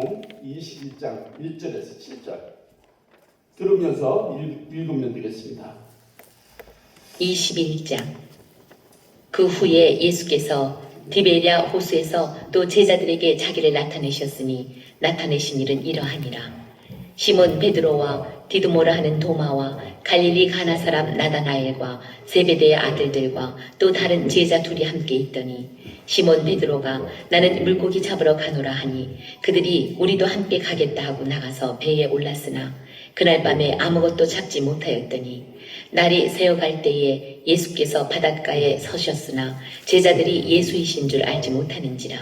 요한복음 21장 1절에서 7절 들으면서 읽으면 되겠습니다. 21장. 그 후에 예수께서 디베랴 호수에서 또 제자들에게 자기를 나타내셨으니 나타내신 일은 이러하니라. 시몬 베드로와 디두모라 하는 도마와 갈릴리 가나 사람 나다나엘과 세베대의 아들들과 또 다른 제자 둘이 함께 있더니 시몬 베드로가 나는 물고기 잡으러 가노라 하니 그들이 우리도 함께 가겠다 하고 나가서 배에 올랐으나 그날 밤에 아무것도 잡지 못하였더니 날이 새어갈 때에 예수께서 바닷가에 서셨으나 제자들이 예수이신 줄 알지 못하는지라.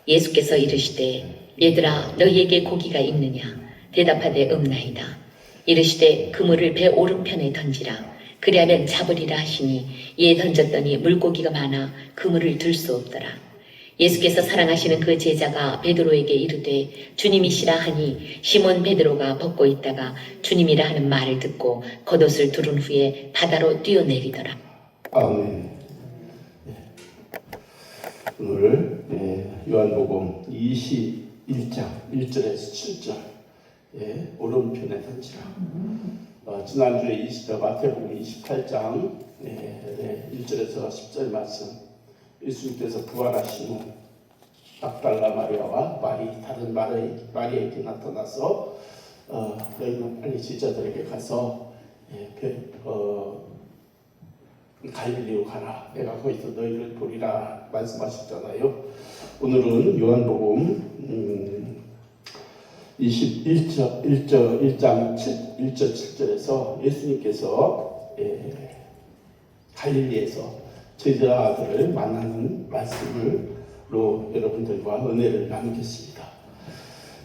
예수께서 이르시되 얘들아 너희에게 고기가 있느냐? 대답하되 없나이다. 이르시되 그물을 배 오른편에 던지라. 그리하면 잡으리라 하시니 이에 던졌더니 물고기가 많아 그물을 들 수 없더라. 예수께서 사랑하시는 그 제자가 베드로에게 이르되 주님이시라 하니 시몬 베드로가 벗고 있다가 주님이라 하는 말을 듣고 겉옷을 두른 후에 바다로 뛰어내리더라. 아멘. 오늘 요한복음 21장 1절에서 7절 오른편에 던지라. 지난주에 마태복음 28장 1절에서 10절 말씀, 예수님께서 부활하신 후 막달라 마리아와 다른 마리아에게 나타나서 너희는 빨리 제자들에게 가서 갈릴리로 가라. 내가 거기서 너희를 보리라 말씀하셨잖아요. 오늘은 요한복음 1장 1절 7절에서 예수님께서 갈릴리에서 제자들을 만나는 말씀으로 여러분들과 은혜를 나누겠습니다.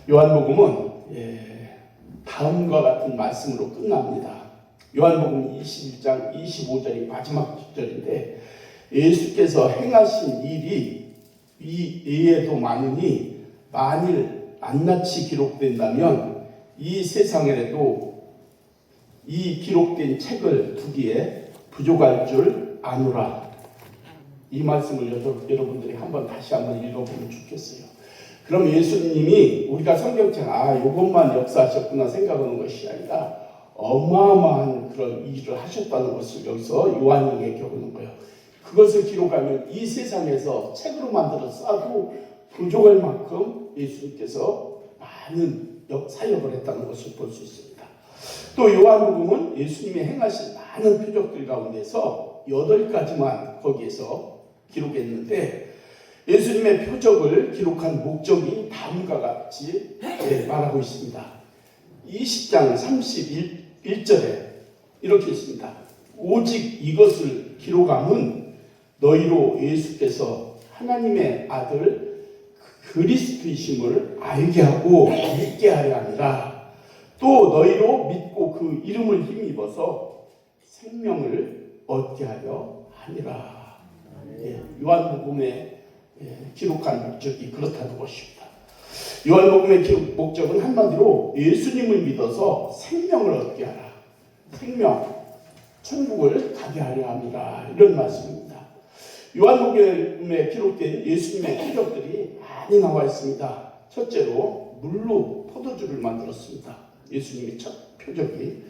요한복음은 다음과 같은 말씀으로 끝납니다. 요한복음 21장 25절이 마지막 절인데 예수께서 행하신 일이 이 외에도 많으니 만일 낱낱이 기록된다면 이 세상에도 이 기록된 책을 두기에 부족할 줄 아노라. 이 말씀을 여러분들이 다시 한번 읽어보면 좋겠어요. 그럼 예수님이 우리가 성경책 이것만 역사하셨구나 생각하는 것이 아니라 어마어마한 그런 일을 하셨다는 것을 여기서 요한에게 겪는 거예요. 그것을 기록하면 이 세상에서 책으로 만들어 써도 부족할 만큼 예수님께서 많은 사역을 했다는 것을 볼 수 있습니다. 또 요한복음은 예수님이 행하신 많은 표적들 가운데서 8가지만 거기에서 기록했는데 예수님의 표적을 기록한 목적이 다음과 같이 말하고 있습니다. 20장 31절에 이렇게 있습니다. 오직 이것을 기록함은 너희로 예수께서 하나님의 아들 그리스도이심을 알게 하고 믿게 하려 함이라. 또 너희로 믿고 그 이름을 힘입어서 생명을 얻게 하려 함이라. 요한복음에 기록한 목적이 그렇다는 것입니다. 요한복음의 목적은 한마디로 예수님을 믿어서 생명을 얻게 하라. 생명, 천국을 가게 하려 합니다. 이런 말씀입니다. 요한복음에 기록된 예수님의 표적들이 많이 나와 있습니다. 첫째로 물로 포도주를 만들었습니다. 예수님의 첫 표적이.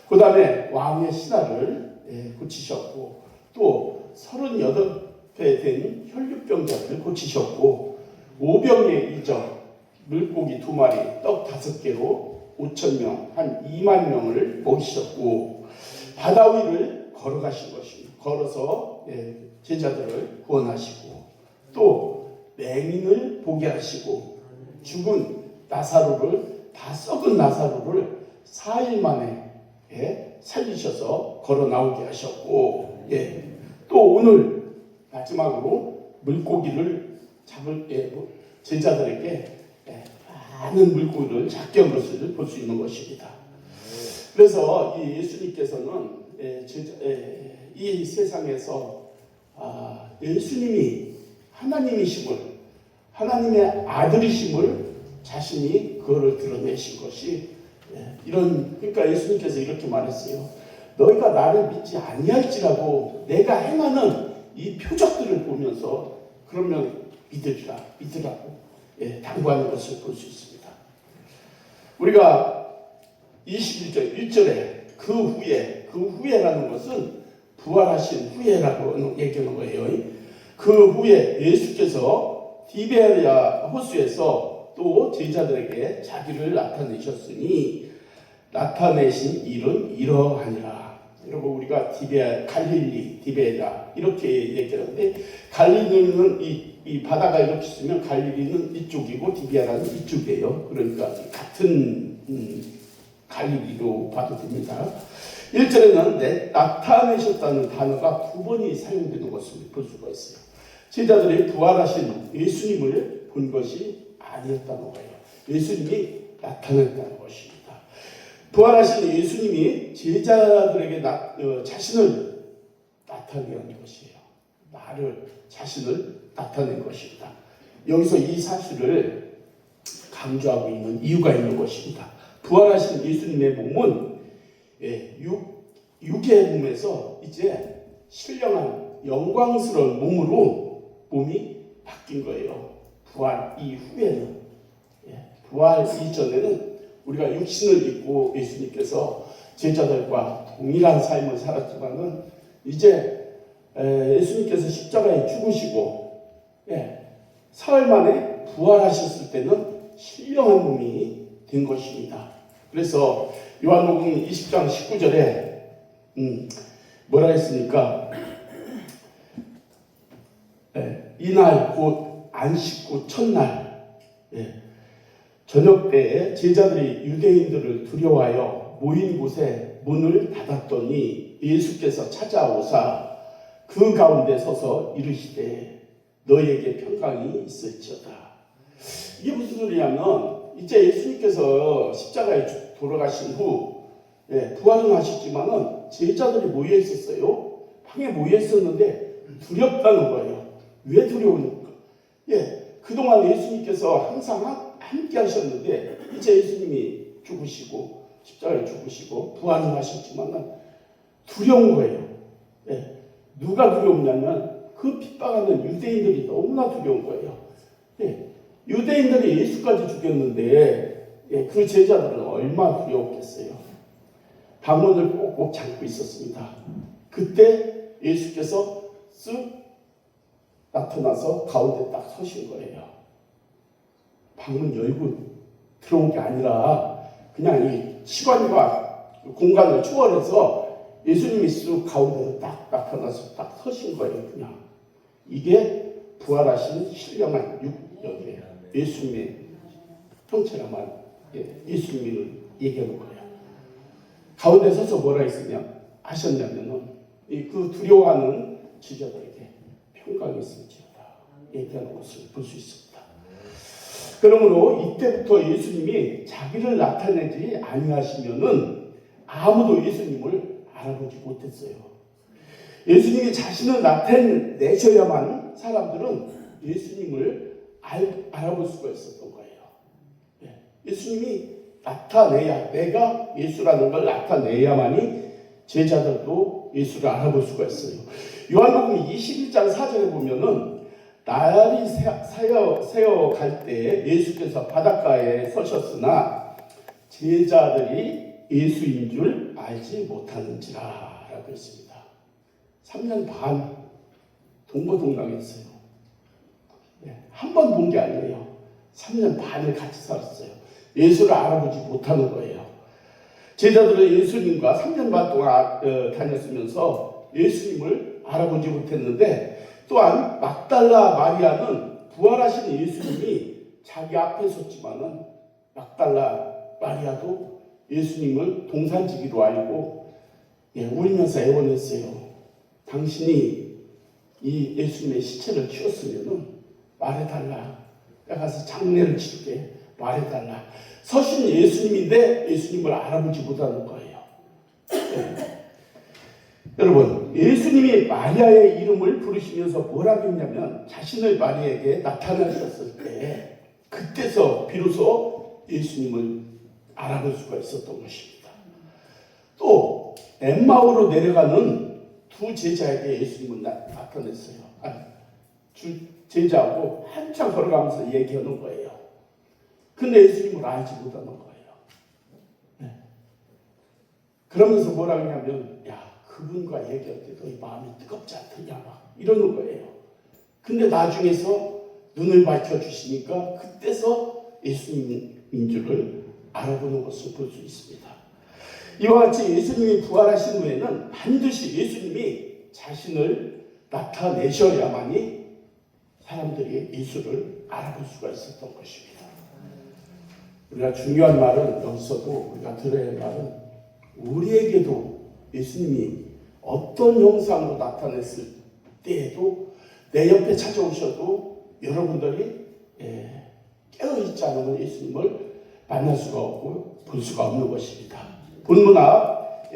그 다음에 왕의 신하를 고치셨고 또 38배 된 혈류병자를 고치셨고 오병의 이적, 물고기 2마리, 떡 5개로 5,000명, 한 2만 명을 먹이셨고 바다 위를 걸어가신 것입니다. 걸어서 제자들을 구원하시고 또 맹인을 보게 하시고 죽은 나사로를 다 썩은 나사로를 4일 만에 살리셔서 걸어 나오게 하셨고 또 오늘 마지막으로 물고기를 잡을 제자들에게 많은 물고기를 잡게 한 것을 볼 수 있는 것입니다. 그래서 이 예수님께서는 이 세상에서 예수님이 하나님이심을, 하나님의 아들이심을 자신이 그거를 드러내신 것이 그러니까 예수님께서 이렇게 말했어요. 너희가 나를 믿지 아니할지라도 내가 행하는 이 표적들을 보면서 그러면 믿으라고 당부하는 것을 볼 수 있습니다. 우리가 21절 1절에 그 후에라는 것은 부활하신 후에라고 얘기하는 거예요. 그 후에 예수께서 디베랴 호수에서 또 제자들에게 자기를 나타내셨으니 나타내신 일은 이러하니라. 여러분, 우리가 갈릴리, 디베랴 이렇게 얘기하는데, 갈릴리는 이 바다가 이렇게 있으면 갈릴리는 이쪽이고 디베랴는 이쪽이에요. 그러니까 같은 갈릴리로 봐도 됩니다. 1절에는 나타내셨다는 단어가 2번이 사용되는 것을 볼 수가 있어요. 제자들이 부활하신 예수님을 본 것이 아니었다는 거예요. 예수님이 나타났다는 것입니다. 부활하신 예수님이 제자들에게 자신을 나타낸 것이에요. 자신을 나타낸 것입니다. 여기서 이 사실을 강조하고 있는 이유가 있는 것입니다. 부활하신 예수님의 몸은 육의 몸에서 이제 신령한 영광스러운 몸이 바뀐 거예요. 부활 이후에는, 부활 이전에는 우리가 육신을 입고 예수님께서 제자들과 동일한 삶을 살았지만은 이제 예수님께서 십자가에 죽으시고 사흘 만에 부활하셨을 때는 신령한 몸이 된 것입니다. 그래서 요한복음 20장 19절에 뭐라 했습니까? 이날 곧 안식 후 첫날 저녁 때에 제자들이 유대인들을 두려워하여 모인 곳에 문을 닫았더니 예수께서 찾아오사 그 가운데 서서 이르시되 너에게 평강이 있을지어다. 이게 무슨 소리냐면, 이제 예수님께서 십자가에 돌아가신 후 부활은 하셨지만은 제자들이 모여 있었어요. 방에 모여 있었는데 두렵다는 거예요. 왜 두려우니까? 그동안 예수님께서 항상 함께 하셨는데 이제 예수님이 죽으시고 십자가에 죽으시고 부활은 하셨지만은 두려운 거예요. 누가 두려우냐면 그 핍박하는 유대인들이 너무나 두려운 거예요. 유대인들이 예수까지 죽였는데 그 제자들은 얼마나 두려웠겠어요. 방문을 꼭꼭 잠고 있었습니다. 그때 예수께서 쓱 나타나서 가운데 딱 서신 거예요. 방문 열고 들어온 게 아니라 그냥 이 시간과 공간을 초월해서 예수님이 쓱 가운데로 딱 나타나서 딱 서신 거예요. 그냥 이게 부활하신 신령한 육력이에요. 예수님의 형체라만 예수님을 얘기하는 거예요. 가운데 서서 뭐라 하셨냐면은 그 두려워하는 제자들에게 평강이 있을지어다 얘기하는 것을 볼 수 있습니다. 그러므로 이때부터 예수님이 자기를 나타내지 아니하시면은 아무도 예수님을 알아보지 못했어요. 예수님이 자신을 나타내셔야만 사람들은 예수님을 알아볼 수가 있었던 거예요. 예수님이 나타내야, 내가 예수라는 걸 나타내야만이 제자들도 예수를 알아볼 수가 있어요. 요한복음 21장 4절에 보면은 날이 새어 갈 때 예수께서 바닷가에 서셨으나 제자들이 예수인 줄 알지 못하는지라 라고 했습니다. 3년 반 동고동락했어요. 한 번 본 게 아니에요. 3년 반을 같이 살았어요. 예수를 알아보지 못하는 거예요. 제자들은 예수님과 3년 반 동안 다녔으면서 예수님을 알아보지 못했는데, 또한 막달라 마리아는 부활하신 예수님이 자기 앞에 섰지만은 막달라 마리아도 예수님을 동산지기로 알고 울면서 애원했어요. 당신이 이 예수님의 시체를 치웠으면은 말해달라. 내가 가서 장례를 치르게 말해달라. 서신 예수님인데 예수님을 알아보지 못하는 거예요. 여러분, 예수님이 마리아의 이름을 부르시면서 뭐라고 했냐면 자신을 마리아에게 나타나셨을 때 그때서 비로소 예수님을 알아볼 수가 있었던 것입니다. 또 엠마오로 내려가는 두 제자에게 예수님은 나타냈어요. 제자하고 한참 걸어가면서 얘기하는 거예요. 근데 예수님을 알지 못하는 거예요. 그러면서 뭐라 하냐면 야 그분과 얘기할 때 너희 마음이 뜨겁지 않더냐 막 이러는 거예요. 근데 나중에서 눈을 밝혀주시니까 그때서 예수님인 줄을 알아보는 것을 볼 수 있습니다. 이와 같이 예수님이 부활하신 후에는 반드시 예수님이 자신을 나타내셔야만이 사람들이 예수를 알아볼 수가 있었던 것입니다. 우리가 중요한 말은 여기서도 우리가 들어야 할 말은 우리에게도 예수님이 어떤 형상으로 나타냈을 때에도 내 옆에 찾아오셔도 여러분들이 깨어있지 않으면 예수님을 만날 수가 없고 볼 수가 없는 것입니다. 본문 앞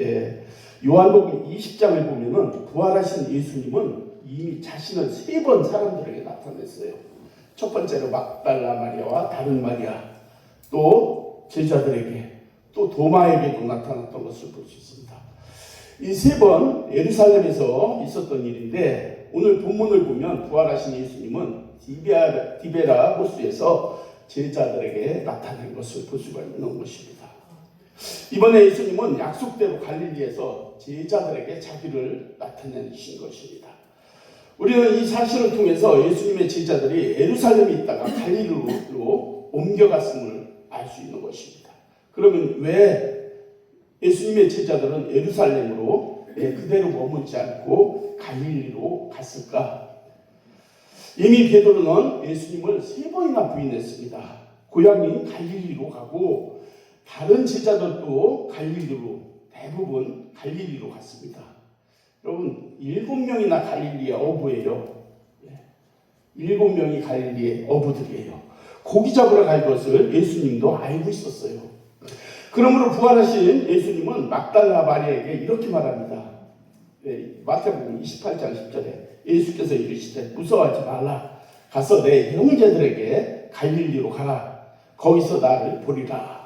요한복음 20장을 보면은 부활하신 예수님은 이미 자신을 3번 사람들에게 나타냈어요. 첫 번째로 막달라 마리아와 다른 마리아, 또 제자들에게, 또 도마에게도 나타났던 것을 볼 수 있습니다. 이 3번 예루살렘에서 있었던 일인데 오늘 본문을 보면 부활하신 예수님은 디베라 호수에서 제자들에게 나타낸 것을 볼 수가 있는 것입니다. 이번에 예수님은 약속대로 갈릴리에서 제자들에게 자기를 나타내신 것입니다. 우리는 이 사실을 통해서 예수님의 제자들이 예루살렘에 있다가 갈릴리로 옮겨갔음을 알 수 있는 것입니다. 그러면 왜 예수님의 제자들은 예루살렘으로 그대로 머물지 않고 갈릴리로 갔을까? 이미 베드로는 예수님을 3번이나 부인했습니다. 고향인 갈릴리로 가고 다른 제자들도 갈릴리로, 대부분 갈릴리로 갔습니다. 여러분 7명이나 갈릴리의 어부예요. 7명이 갈릴리의 어부들이에요. 고기 잡으러 갈 것을 예수님도 알고 있었어요. 그러므로 부활하신 예수님은 막달라 마리아에게 이렇게 말합니다. 마태복음 28장 10절에 예수께서 이르시되 무서워하지 말라. 가서 내 형제들에게 갈릴리로 가라. 거기서 나를 보리라.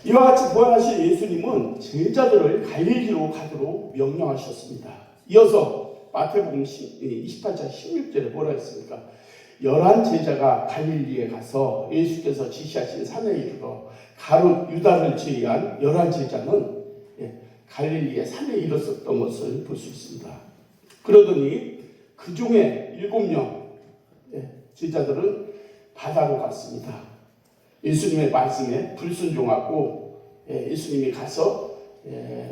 이와 같이 부활하신 예수님은 제자들을 갈릴리로 가도록 명령하셨습니다. 이어서 마태복음 28장 16절에 뭐라 했습니까? 11제자가 갈릴리에 가서 예수께서 지시하신 산에 이르러 가룟 유다를 제외한 11제자는 갈릴리의 산에 이르렀던 것을 볼 수 있습니다. 그러더니 그 중에 7명 제자들은 바다로 갔습니다. 예수님의 말씀에 불순종하고 예수님이 가서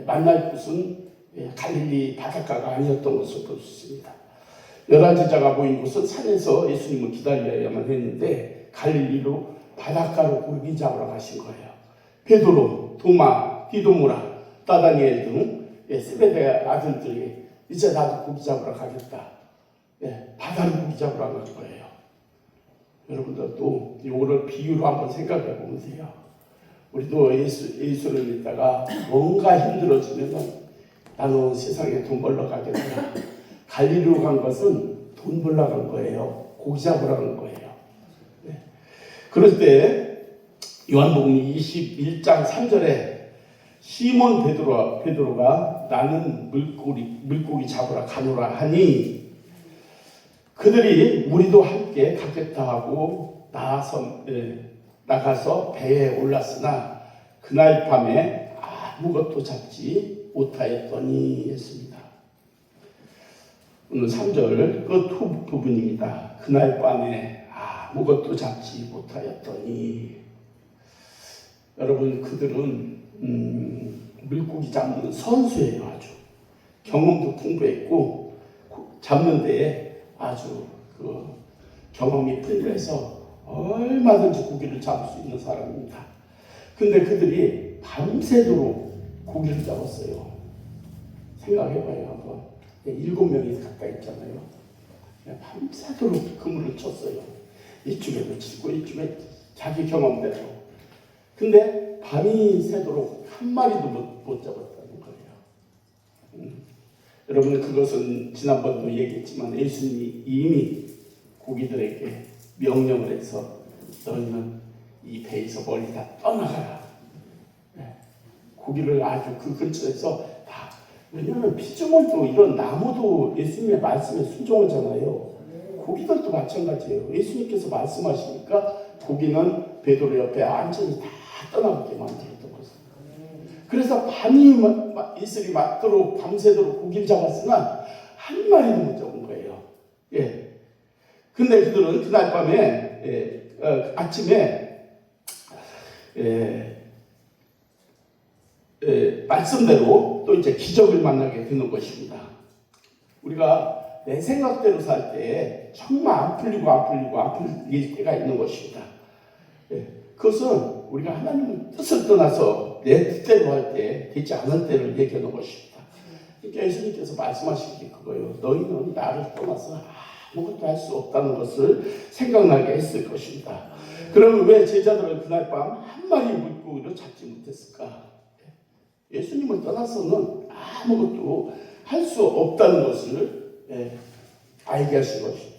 만날 곳은 갈릴리 바닷가가 아니었던 것을 볼 수 있습니다. 11제자가 모인 곳은 산에서 예수님을 기다려야만 했는데 갈릴리로 바닷가로 고기 잡으러 가신 거예요. 베드로, 도마, 디도모라, 나다니엘 등 세베대의 아들들이 이제 나도 고기 잡으러 가겠다. 바다로 고기 잡으러 간 거예요. 여러분들도 이거를 비유로 한번 생각해 보면 돼요. 우리도 예수를 믿다가 뭔가 힘들어지면 나는 세상에 돈 벌러 가겠다. 갈릴리로 간 것은 돈 벌러 간 거예요. 고기 잡으러 간 거예요. 그럴 때 요한복음 21장 3절에 시몬 베드로가 나는 물고기 잡으러 가노라 하니 그들이 우리도 함께 가겠다 하고 나가서 배에 올랐으나 그날 밤에 아무것도 잡지 못하였더니 했습니다. 오늘 3절 끝 부분입니다. 그날 밤에 아무것도 잡지 못하였더니 여러분 그들은 물고기 잡는 선수예요. 아주 경험도 풍부했고 잡는 데에 아주 경험이 풍부해서 얼마든지 고기를 잡을 수 있는 사람입니다. 근데 그들이 밤새도록 고기를 잡았어요. 생각해봐요. 한번 7명이 가까이 있잖아요. 밤새도록 그물을 쳤어요. 이쪽에도 치고 이쪽에 자기 경험대로. 근데 밤이 새도록 한 마리도 못 잡았다는 거예요. 여러분 그것은 지난번도 얘기했지만 예수님이 이미 고기들에게 명령을 해서 너희는 이 배에서 멀리 다 떠나가라. 고기를 아주 그 근처에서 다, 왜냐하면 피조물도 이런 나무도 예수님의 말씀에 순종하잖아요. 고기들도 마찬가지예요. 예수님께서 말씀하시니까 고기는 베드로 옆에 안전히 다 떠나게 만들었던 것입니다. 그래서 밤이 이슬이 맞도록 밤새도록 고기를 잡았으나 한 마리도 못 잡은 거예요. 예. 근데 그들은 그날 밤에 아침에 말씀대로 또 이제 기적을 만나게 되는 것입니다. 우리가 내 생각대로 살 때 정말 안 풀릴 때가 있는 것입니다. 그것은 우리가 하나님의 뜻을 떠나서 내 뜻대로 할 때 되지 않은 때를 얘기하는 것입니다. 그러니까 예수님께서 말씀하신 게 그거예요. 너희는 나를 떠나서 아무것도 할 수 없다는 것을 생각나게 했을 것입니다. 그러면 왜 제자들은 그날 밤 한 마리 물고기를 잡지 못했을까? 예수님을 떠나서는 아무것도 할 수 없다는 것을 알게 하신 것입니다.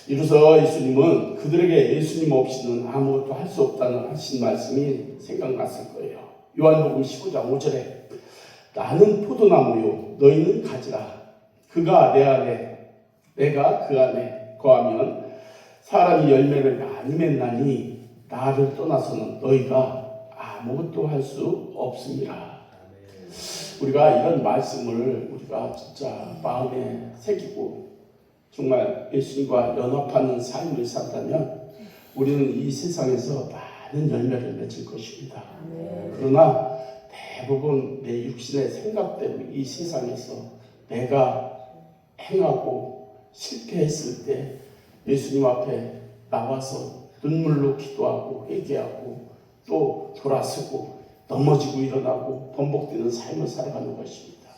이로써 예수님은 그들에게 예수님 없이는 아무것도 할 수 없다는 하신 말씀이 생각났을 거예요. 요한복음 15장 5절에 나는 포도나무요 너희는 가지라. 그가 내 안에 내가 그 안에 거하면 사람이 열매를 많이 맺나니 나를 떠나서는 너희가 아무것도 할 수 없습니다. 우리가 이런 말씀을 우리가 진짜 마음에 새기고 정말 예수님과 연합하는 삶을 산다면 우리는 이 세상에서 많은 열매를 맺을 것입니다. 그러나 대부분 내 육신의 생각대로 이 세상에서 내가 행하고 실패했을 때 예수님 앞에 나와서 눈물로 기도하고 회개하고 또 돌아서고 넘어지고 일어나고 번복되는 삶을 살아가는 것입니다.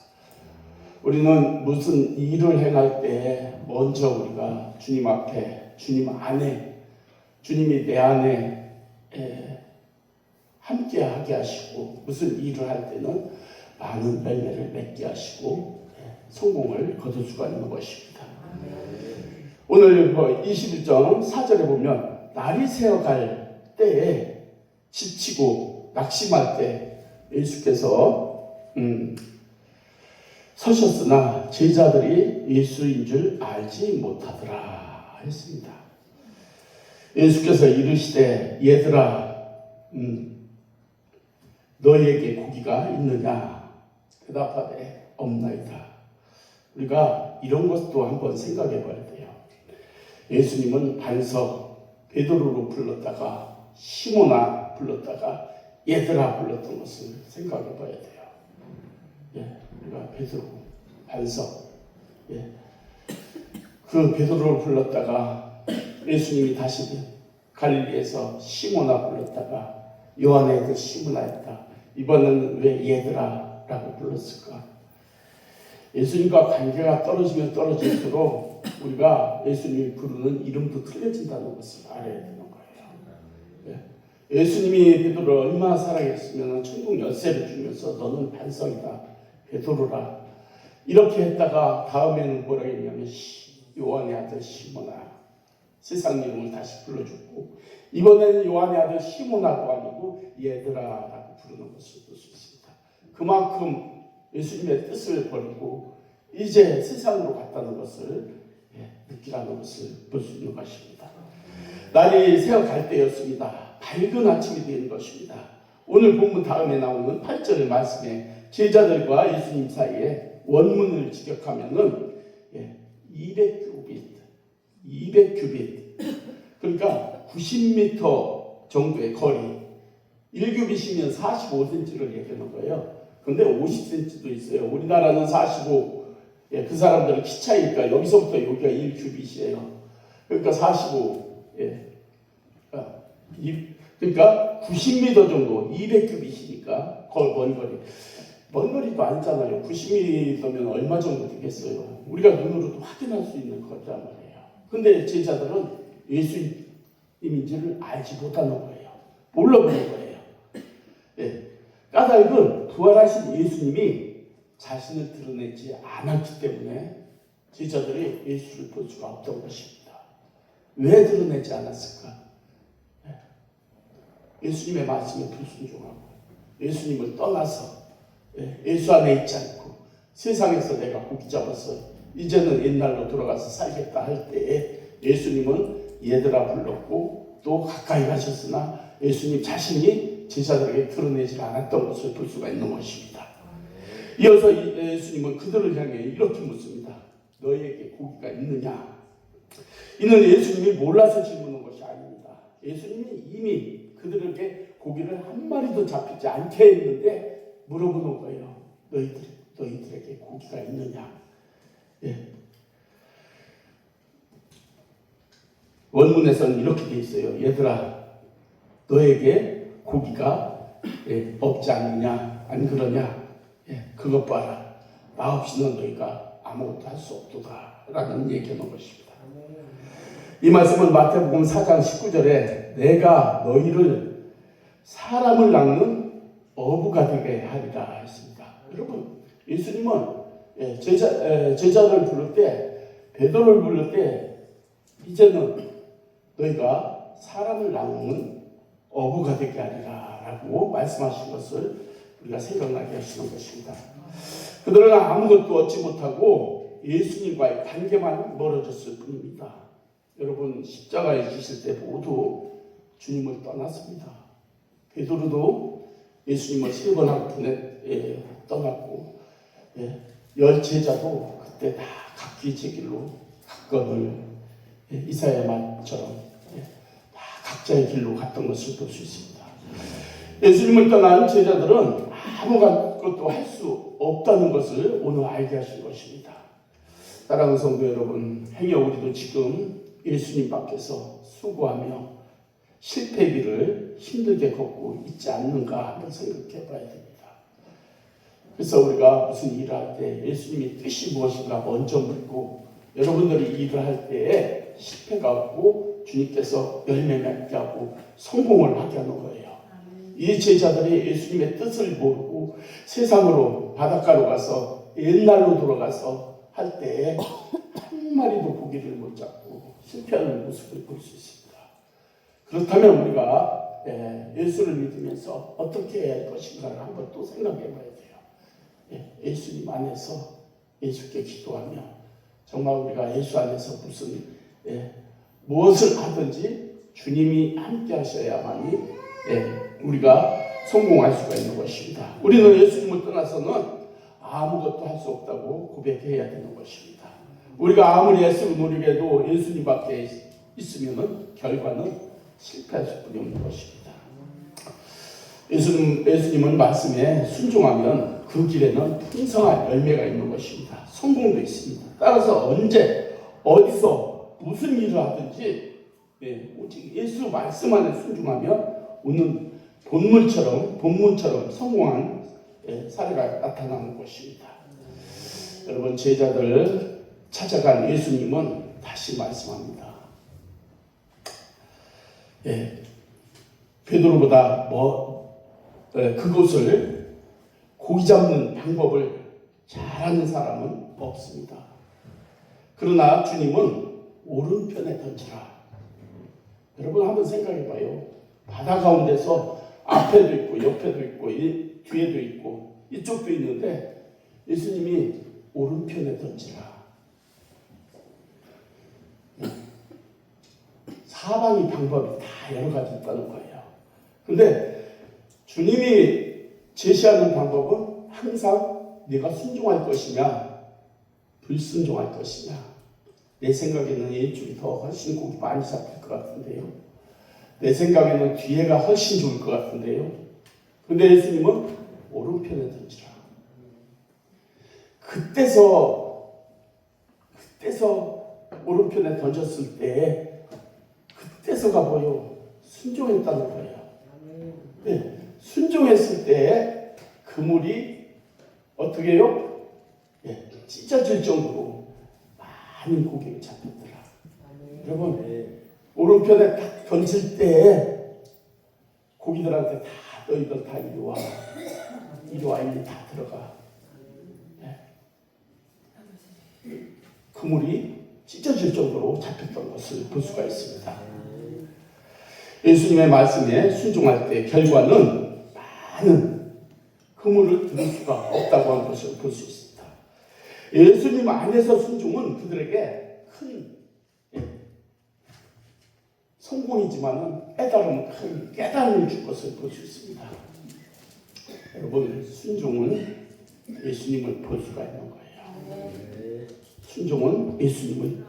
우리는 무슨 일을 행할 때 먼저 우리가 주님 앞에, 주님 안에, 주님이 내 안에 함께 하게 하시고 무슨 일을 할 때는 많은 열매를 맺게 하시고 성공을 거둘 수가 있는 것입니다. 오늘 21장 4절에 보면 날이 새어갈 때에 지치고 낙심할 때 예수께서 서셨으나 제자들이 예수인 줄 알지 못하더라 했습니다. 예수께서 이르시되 얘들아 너희에게 고기가 있느냐 대답하되 없나이다. 우리가 이런 것도 한번 생각해 봐야 돼요. 예수님은 반석 베드로로 불렀다가 시몬아 불렀다가 얘들아 불렀던 것을 생각해 봐야 돼요. 우리가 베드로 반석 그 베드로를 불렀다가 예수님이 다시 갈릴리에서 시몬아 불렀다가 요한의 아들 시몬아 했다. 이번에는 왜 얘들아 라고 불렀을까? 예수님과 관계가 떨어지면 떨어질수록 우리가 예수님이 부르는 이름도 틀려진다는 것을 알아야 되는 거예요. 예수님이 베드로를 얼마나 사랑했으면 천국 열쇠를 주면서 너는 반석이다 베드로라 이렇게 했다가 다음에는 뭐라고 했냐면 요한의 아들 시몬아 세상 이름을 다시 불러줬고 이번에는 요한의 아들 시몬아도 아니고 얘들아라고 부르는 것을 볼 수 있습니다. 그만큼 예수님의 뜻을 버리고 이제 세상으로 갔다는 것을 느끼라는 것을 볼 수 있는 것입니다. 날이 새어갈 때였습니다. 밝은 아침이 되는 것입니다. 오늘 본문 다음에 나오는 8절의 말씀에 제자들과 예수님 사이에 원문을 직역하면은 200규빗 그러니까 90m 정도의 거리 1규빗이면 45cm를 얘기하는 거예요. 근데 50cm도 있어요. 우리나라는 45 그 사람들은 키 차이니까 여기서부터 여기가 1규빗이에요. 그러니까 45 그러니까 90m 정도 200규빗이니까 먼 거리도 아니잖아요. 90m면 얼마 정도 되겠어요. 우리가 눈으로도 확인할 수 있는 거란 말이에요. 근데 제자들은 예수님인지를 알지 못하는 거예요. 몰라보는 거예요. 까닭은 부활하신 예수님이 자신을 드러내지 않았기 때문에 제자들이 예수를 볼 수가 없던 것입니다. 왜 드러내지 않았을까? 예수님의 말씀에 불순종하고 예수님을 떠나서 예수 안에 있지 않고 세상에서 내가 고기 잡아서 이제는 옛날로 돌아가서 살겠다 할 때에 예수님은 얘들아 불렀고 또 가까이 가셨으나 예수님 자신이 제자들에게 드러내지 않았던 것을 볼 수가 있는 것입니다. 이어서 예수님은 그들을 향해 이렇게 묻습니다. 너희에게 고기가 있느냐? 이는 예수님이 몰라서 질문한 것이 아닙니다. 예수님이 이미 그들에게 고기를 한 마리도 잡히지 않게 했는데 물어보는 거예요. 너희들에게 고기가 있느냐? 예. 원문에서는 이렇게 돼 있어요. 얘들아, 너에게 고기가 없지 않느냐? 안 그러냐? 그것 봐라. 나 없이는 너희가 아무것도 할 수 없도다. 라는 얘기하는 것입니다. 이 말씀은 마태복음 4장 19절에 내가 너희를 사람을 낚는 어부가 되게 하리라 했습니다. 여러분, 예수님은 제자를 부를 때, 베드로를 부를 때 이제는 너희가 사람을 낚는 어부가 되게 하리라 라고 말씀하신 것을 우리가 생각나게 하시는 것입니다. 그들은 아무것도 얻지 못하고 예수님과의 관계만 멀어졌을 뿐입니다. 여러분, 십자가에 지실 때 모두 주님을 떠났습니다. 베드로도 예수님을 3번 한꺼번에 떠났고, 열 제자도 그때 다 각기 제 길로 갔거늘 이사야 말처럼 다 각자의 길로 갔던 것을 볼 수 있습니다. 예수님을 떠난 제자들은 아무것도 할 수 없다는 것을 오늘 알게 하신 것입니다. 사랑하는 성도 여러분, 행여 우리도 지금 예수님 밖에서 수고하며 실패길을 힘들게 걷고 있지 않는가 한번 생각해 봐야 됩니다. 그래서 우리가 무슨 일을 할 때 예수님의 뜻이 무엇인가 먼저 묻고, 여러분들이 일을 할 때에 실패가 없고 주님께서 열매 맺게 하고 성공을 하게 하는 거예요. 이 제자들이 예수님의 뜻을 모르고 세상으로 바닷가로 가서 옛날로 돌아가서 할 때에 한 마리도 고기를 못 잡고 실패하는 모습을 볼 수 있습니다. 그렇다면 우리가 예수를 믿으면서 어떻게 해야 할 것인가를 한번 또 생각해 봐야 돼요. 예수님 안에서 예수께 기도하며 정말 우리가 예수 안에서 무엇을 하든지 주님이 함께 하셔야만이 우리가 성공할 수가 있는 것입니다. 우리는 예수님을 떠나서는 아무것도 할 수 없다고 고백해야 되는 것입니다. 우리가 아무리 애쓰고 노력해도 예수님 밖에 있으면 결과는 실패할 수뿐이 없는 것입니다. 예수님은 말씀에 순종하면 그 길에는 풍성한 열매가 있는 것입니다. 성공도 있습니다. 따라서 언제 어디서 무슨 일을 하든지 오직 예수 말씀 안에 순종하면 오늘 본문처럼 성공한 사례가 나타나는 것입니다. 여러분, 제자들 찾아간 예수님은 다시 말씀합니다. 베드로보다 그곳을 고기 잡는 방법을 잘하는 사람은 없습니다. 그러나 주님은 오른편에 던지라. 여러분 한번 생각해 봐요. 바다 가운데서 앞에도 있고 옆에도 있고 뒤에도 있고 이쪽도 있는데 예수님이 오른편에 던지라. 사방이 방법이 다 여러 가지 있다는 거예요. 근데 주님이 제시하는 방법은 항상 내가 순종할 것이냐 불순종할 것이냐. 내 생각에는 이쪽이 더 훨씬 고기 많이 잡힐 것 같은데요. 내 생각에는 뒤에가 훨씬 좋을 것 같은데요. 근데 예수님은 오른편에 던지라. 그때서 오른편에 던졌을 때 그때서가 뭐요? 순종했다는 거예요. 네, 순종했을 때 그물이 어떻게 해요? 찢어질 정도로 많은 고기를 잡혔더라. 여러분, 오른편에 딱 던질 때 고기들한테 다 너희들 다 이리 와 이리 다 들어가. 그물이 찢어질 정도로 잡혔던 것을 볼 수가 있습니다. 예수님의 말씀에 순종할 때 결과는 많은 그물을 들을 수가 없다고 하는 것을 볼 수 있습니다. 예수님 안에서 순종은 그들에게 큰 성공이지만은 깨달으면 큰 깨달음을 줄 것을 볼 수 있습니다. 여러분, 순종은 예수님을 볼 수가 있는 거예요. 순종은 예수님을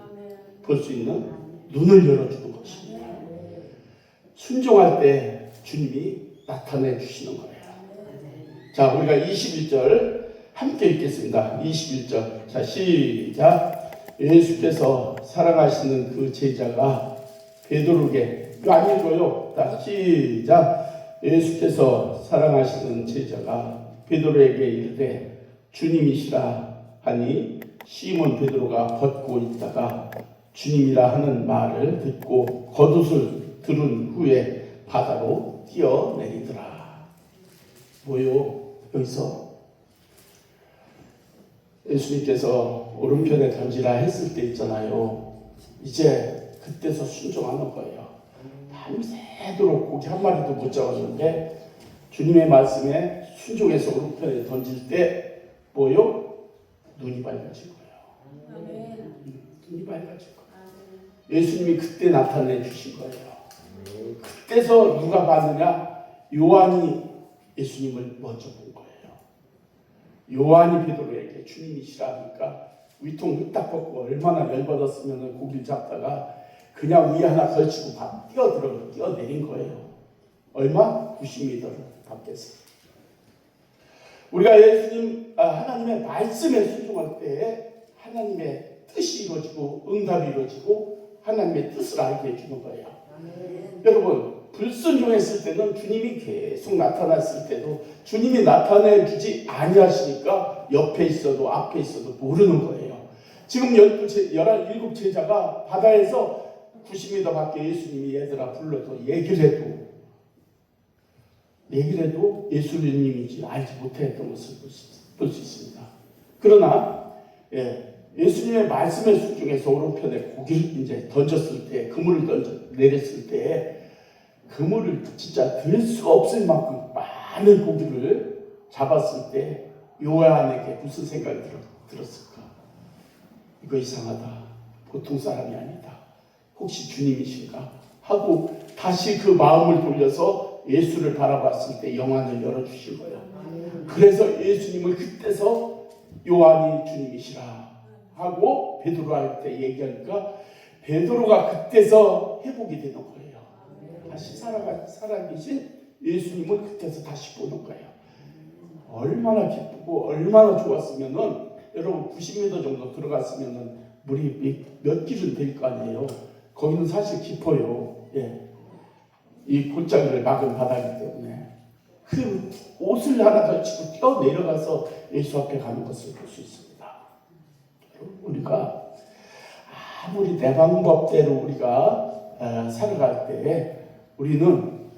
볼 수 있는 눈을 열어주는 것입니다. 순종할 때 주님이 나타내 주시는 거예요. 자, 우리가 21절 함께 읽겠습니다. 21절. 자, 시작. 예수께서 사랑하시는 그 제자가 베드로에게, 이거 안 읽어요. 자, 시작. 예수께서 사랑하시는 제자가 베드로에게 이르되 주님이시라 하니 시몬 베드로가 벗고 있다가 주님이라 하는 말을 듣고 겉옷을 들은 후에 바다로 뛰어내리더라. 뭐요? 여기서 예수님께서 오른편에 던지라 했을 때 있잖아요. 이제 그때서 순종하는 거예요. 밤새도록 고기 한 마리도 못 잡았는데 주님의 말씀에 순종해서 오른편에 던질 때 뭐요? 눈이 밝아진 거예요. 눈이 밝아진 거예요. 예수님이 그때 나타내 주신 거예요. 그때서 누가 봤느냐? 요한이 예수님을 먼저 본 거예요. 요한이 베드로에게 주님이시라 하니까 위통 흙딱 벗고 얼마나 열받았으면 고기를 잡다가 그냥 위 하나 걸치고 뛰어내린 거예요. 얼마? 90m를 밖에서. 우리가 하나님의 말씀에 순종할 때 하나님의 뜻이 이루어지고 응답이 이루어지고 하나님의 뜻을 알게 해주는 거예요. 여러분, 불순종했을 때는 주님이 계속 나타났을 때도 주님이 나타내 주지 아니하시니까 옆에 있어도 앞에 있어도 모르는 거예요. 지금 17 제자가 바다에서 90m 밖에 예수님이 얘들아 불러서 얘기를 해도 예수님인지 알지 못했던 것을 볼 수 있습니다. 그러나 예수님의 말씀에 순종해서 오른편에 고기를 이제 던졌을 때, 그물을 내렸을 때 그물을 진짜 들 수가 없을 만큼 많은 고기를 잡았을 때 요한에게 무슨 생각이 들었을까? 이거 이상하다. 보통 사람이 아니다. 혹시 주님이신가? 하고 다시 그 마음을 돌려서 예수를 바라봤을 때 영안을 열어주신 거예요. 그래서 예수님을 그때서 요한이 주님이시라 하고 베드로한테 얘기하니까 베드로가 그때서 회복이 되는 거예요. 다시 살아계신 예수님을 그때서 다시 보는 거예요. 얼마나 기쁘고 얼마나 좋았으면은 여러분 90m 정도 들어갔으면은 물이 몇 길은 될 거 아니에요. 거기는 사실 깊어요. 이 골짜기를 막은 바다이기 때문에 그 옷을 하나 걸치고 뛰어 내려가서 예수 앞에 가는 것을 볼 수 있습니다. 우리가 아무리 내 방법대로 우리가 살아갈 때 우리는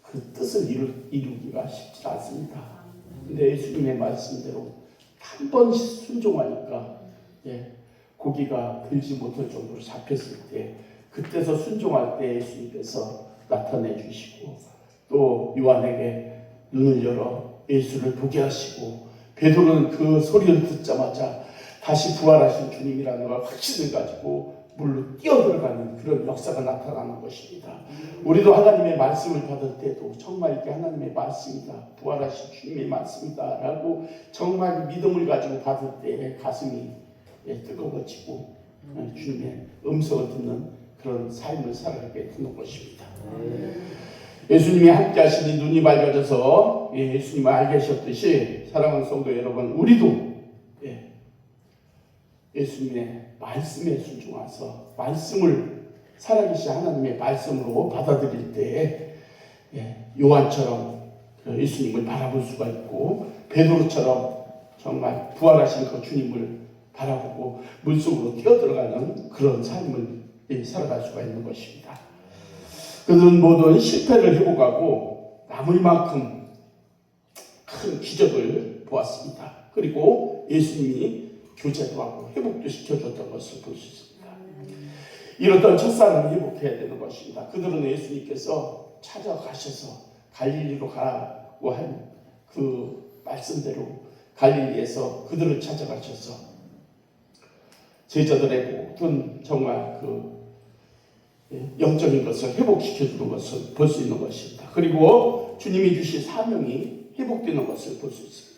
그 뜻을 이루기가 쉽지 않습니다. 근데 예수님의 말씀대로 한 번 순종하니까 고기가 들지 못할 정도로 잡혔을 때 그때서 순종할 때 예수님께서 나타내 주시고 또 요한에게 눈을 열어 예수를 보게 하시고 베드로는 그 소리를 듣자마자 다시 부활하신 주님이라는 걸 확신을 가지고 물로 뛰어들어가는 그런 역사가 나타나는 것입니다. 우리도 하나님의 말씀을 받을 때도 정말 이게 하나님의 말씀이다, 부활하신 주님의 말씀이다 라고 정말 믿음을 가지고 받을 때 가슴이 뜨거워지고 주님의 음성을 듣는 그런 삶을 살아가게 되는 것입니다. 예수님이 함께 하시니 눈이 밝아져서 예수님을 알게 하셨듯이 사랑하는 성도 여러분, 우리도 예수님의 말씀에 순종해서 말씀을 살아계신 하나님의 말씀으로 받아들일 때 요한처럼 예수님을 바라볼 수가 있고 베드로처럼 정말 부활하신 그 주님을 바라보고 물속으로 뛰어들어가는 그런 삶을 살아갈 수가 있는 것입니다. 그들은 모든 실패를 회복하고 남을 만큼 큰 기적을 보았습니다. 그리고 예수님이 교제도 하고 회복도 시켜줬던 것을 볼 수 있습니다. 이렇던 첫사람을 회복해야 되는 것입니다. 그들은 예수님께서 찾아가셔서 갈릴리로 가라고 한 그 말씀대로 갈릴리에서 그들을 찾아가셔서 제자들의 모든 정말 그 영적인 것을 회복시켜주는 것을 볼 수 있는 것입니다. 그리고 주님이 주신 사명이 회복되는 것을 볼 수 있습니다.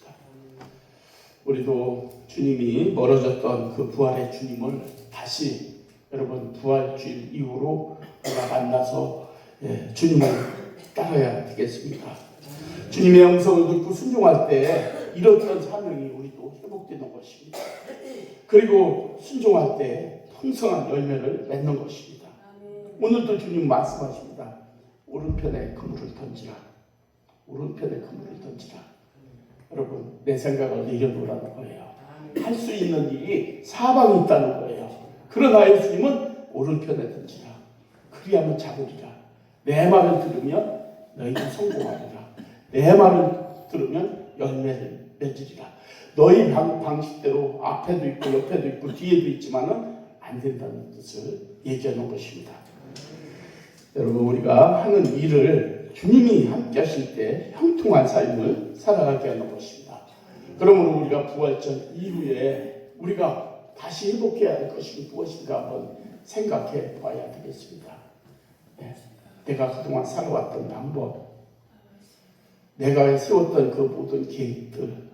우리도 주님이 멀어졌던 그 부활의 주님을 다시 여러분 부활주일 이후로 우리가 만나서 주님을 따라야 되겠습니다. 주님의 음성을 듣고 순종할 때 이렇던 사명이 우리도 회복되는 것입니다. 그리고 순종할 때 풍성한 열매를 맺는 것입니다. 오늘도 주님 말씀하십니다. 오른편에 그물을 던지라. 오른편에 그물을 던지라. 여러분 내 생각을 내려놓으라는 거예요. 할 수 있는 일이 사방에 있다는 거예요. 그러나 예수님은 오른편에 던지라. 그리하면 잡으리라. 내 말을 들으면 너희가 성공하리라. 내 말을 들으면 열매를 맺으리라. 너희 방식대로 앞에도 있고 옆에도 있고 뒤에도 있지만은 안 된다는 뜻을 얘기하는 것입니다. 여러분 우리가 하는 일을 주님이 함께 하실 때 형통한 삶을 살아가게 하는 것입니다. 그러므로 우리가 부활절 이후에 우리가 다시 회복해야 할 것이 무엇인가 한번 생각해 봐야 되겠습니다. 내가 그동안 살아왔던 방법, 내가 세웠던 그 모든 계획들,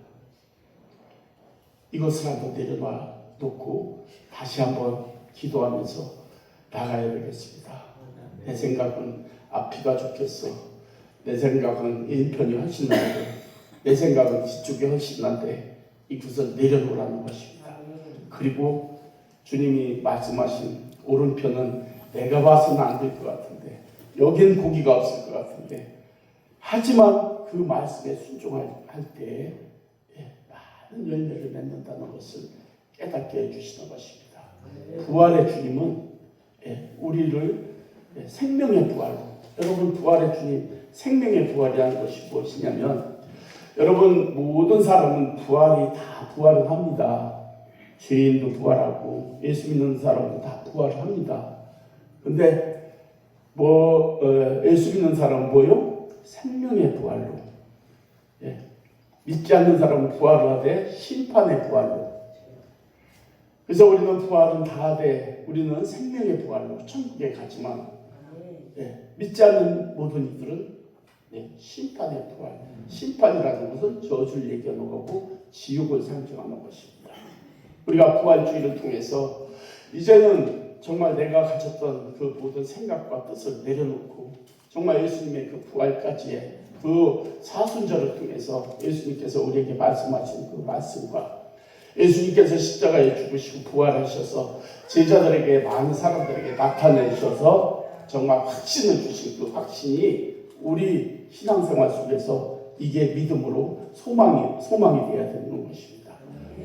이것을 한번 내려놔 놓고 다시 한번 기도하면서 나가야 되겠습니다. 내 생각은 앞이가 좋겠어. 내 생각은 왼편이 훨씬 나은데, 내 생각은 뒤쪽이 훨씬 난데, 이것을 내려놓으라는 것입니다. 그리고 주님이 말씀하신 오른편은 내가 봐서는 안 될 것 같은데, 여긴 고기가 없을 것 같은데, 하지만 그 말씀에 순종할 때 많은 열매를 맺는다는 것을 깨닫게 해주시는 것입니다. 부활의 주님은 우리를 생명의 부활로, 여러분 부활의 주님 생명의 부활이라는 것이 무엇이냐면, 여러분 모든 사람은 부활을 합니다. 죄인도 부활하고 예수 믿는 사람도 다 부활을 합니다. 근데 예수 믿는 사람은 뭐요? 생명의 부활로. 믿지 않는 사람은 부활을 하되 심판의 부활로. 그래서 우리는 부활은 다 하되 우리는 생명의 부활로 천국에 가지만 믿지 않는 모든 이들은 심판의 부활. 심판이라는 것은 저주를 얘기하는 거고 지옥을 상징하는 것입니다. 우리가 부활주의를 통해서 이제는 정말 내가 가졌던 그 모든 생각과 뜻을 내려놓고 정말 예수님의 그 부활까지의 그 사순절을 통해서 예수님께서 우리에게 말씀하신 그 말씀과 예수님께서 십자가에 죽으시고 부활하셔서 제자들에게 많은 사람들에게 나타내셔서 정말 확신을 주신 그 확신이 우리 신앙생활 속에서 이게 믿음으로 소망이 되어야 되는 것입니다.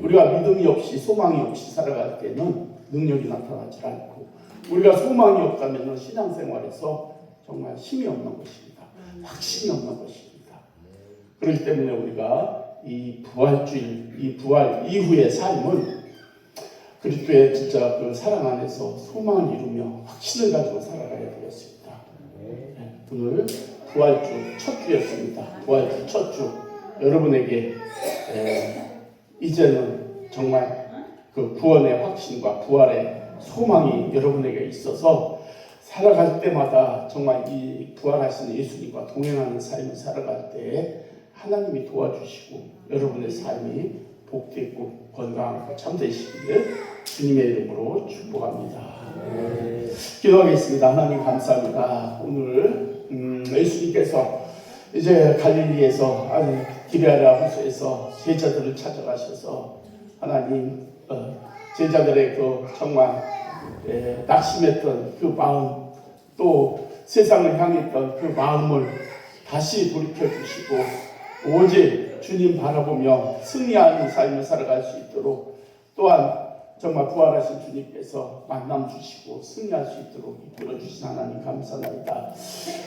우리가 믿음이 없이 소망이 없이 살아갈 때는 능력이 나타나지 않고, 우리가 소망이 없다면 신앙생활에서 정말 힘이 없는 것입니다. 확신이 없는 것입니다. 그렇기 때문에 우리가 이 부활주일, 이 부활 이후의 삶은 그리스도의 진짜 그 사랑 안에서 소망을 이루며 확신을 가지고 살아가야 되겠습니다. 오늘 부활주 첫 주였습니다. 부활주 첫 주, 여러분에게 이제는 정말 그 구원의 확신과 부활의 소망이 여러분에게 있어서 살아갈 때마다 정말 이 부활하신 예수님과 동행하는 삶을 살아갈 때 하나님이 도와주시고 여러분의 삶이 복되고 건강하고 참되시기를 주님의 이름으로 축복합니다. 기도하겠습니다. 하나님 감사합니다. 오늘 예수님께서 이제 갈릴리에서 디베랴 호수에서 제자들을 찾아가셔서 하나님 제자들의 그 정말 낙심했던 그 마음, 또 세상을 향했던 그 마음을 다시 돌이켜 주시고 오직 주님 바라보며 승리하는 삶을 살아갈 수 있도록, 또한 정말 부활하신 주님께서 만남 주시고 승리할 수 있도록 이끌어 주신 하나님 감사합니다.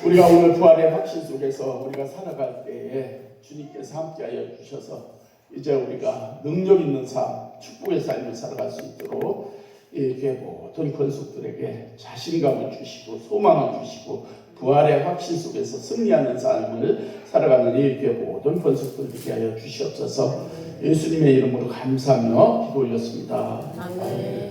우리가 오늘 부활의 확신 속에서 우리가 살아갈 때에 주님께서 함께하여 주셔서 이제 우리가 능력 있는 삶, 축복의 삶을 살아갈 수 있도록 이렇게 모든 권속들에게 자신감을 주시고 소망을 주시고 부활의 확신 속에서 승리하는 삶을 살아가는 이렇게 모든 권속들에게 하여 주시옵소서. 예수님의 이름으로 감사하며 기도 올렸습니다. 아멘.